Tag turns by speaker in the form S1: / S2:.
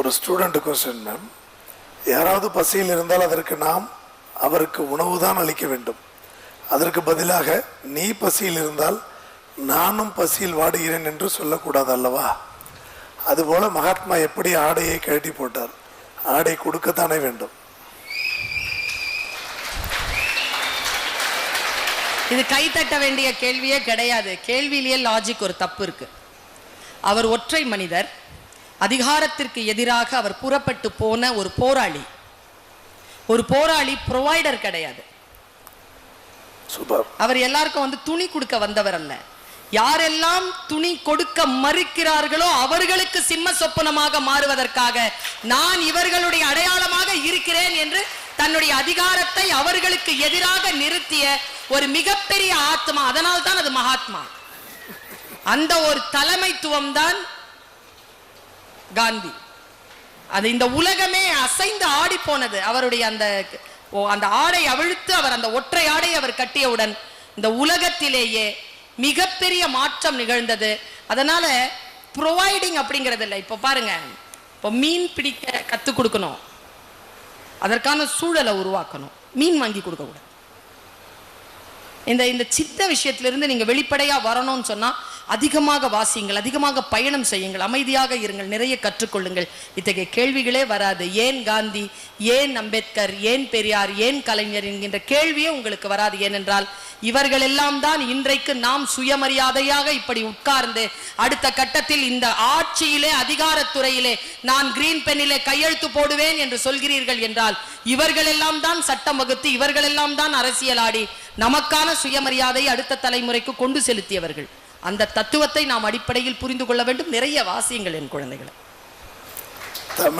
S1: ஒரு student question ma'am. யாராவது பசியில் இருந்தால் அதற்கு நாம் அவருக்கு உணவு தான் அளிக்க வேண்டும். அதற்கு பதிலாக நீ பசியில் இருந்தால் நானும் பசியில் வாடுகிறேன் என்று சொல்லக்கூடாது அல்லவா? அதுபோல மகாத்மா எப்படி ஆடையை கழட்டி போட்டார்? ஆடை கொடுக்கத்தானே வேண்டும்.
S2: இது கைத்தட்ட வேண்டிய கேள்வியே கிடையாது. கேள்வியிலேயே லாஜிக் ஒரு தப்பு இருக்கு. அவர் ஒற்றை மனிதர், அதிகாரத்திற்கு எதிராக அவர் புறப்பட்டு போன ஒரு போராளி. ஒரு போராளி ப்ரொவைடர் கிடையாது. அவர் எல்லாருக்கும் துணி கொடுக்க வந்தவர் அல்ல. யாரெல்லாம் துணி கொடுக்க மறுக்கிறார்களோ அவர்களுக்கு சிம்ம சொப்பனமாக மாறுவதற்காக நான் இவர்களுடைய அடையாளமாக இருக்கிறேன் என்று தன்னுடைய அதிகாரத்தை அவர்களுக்கு எதிராக நிறுத்திய ஒரு மிகப்பெரிய ஆத்மா. அதனால் தான் அது மகாத்மா. அந்த ஒரு தலைமைத்துவம் தான் காந்தி. அது இந்த உலகமே அசைந்து ஆடி போனது. அவருடைய அந்த ஆடை அவிழ்த்து அவர் அந்த ஒற்றை ஆடை அவர் கட்டியவுடன் இந்த உலகத்திலேயே மிகப்பெரிய மாற்றம் நிகழ்ந்தது. அதனால ப்ரொவைடிங் அப்படிங்கிறது இல்லை. இப்போ பாருங்க, இப்போ மீன் பிடிக்க கற்றுக் கொடுக்கணும், அதற்கான சூழலை உருவாக்கணும். மீன் வாங்கி கொடுக்க கூடாது. இந்த சின்ன விஷயத்திலிருந்து நீங்க வெளிப்படையா வரணும்னு சொன்னா அதிகமாக வாசியுங்கள், அதிகமாக பயணம் செய்யுங்கள், அமைதியாக இருங்கள், நிறைய கற்றுக்கொள்ளுங்கள். இத்தகைய கேள்விகளே வராது. ஏன் காந்தி, ஏன் அம்பேத்கர், ஏன் பெரியார், ஏன் கலைஞர் என்கின்ற கேள்வியே உங்களுக்கு வராது. ஏனென்றால் இவர்கள் எல்லாம் தான் இன்றைக்கு நாம் சுயமரியாதையாக இப்படி உட்கார்ந்து அடுத்த கட்டத்தில் இந்த ஆட்சியிலே அதிகாரத்துறையிலே நான் கிரீன் பென்னிலே கையெழுத்து போடுவேன் என்று சொல்கிறீர்கள் என்றால் இவர்கள் எல்லாம் தான் சட்டம் வகுத்து, இவர்கள் எல்லாம் தான் அரசியலாடி நமக்கான சுயமரியாதை அடுத்த தலைமுறைக்கு கொண்டு செலுத்தியவர்கள். அந்த தத்துவத்தை நாம் அடிப்படையில் புரிந்து கொள்ள வேண்டும். நிறைய வாசியுங்கள் என் குழந்தைகளை.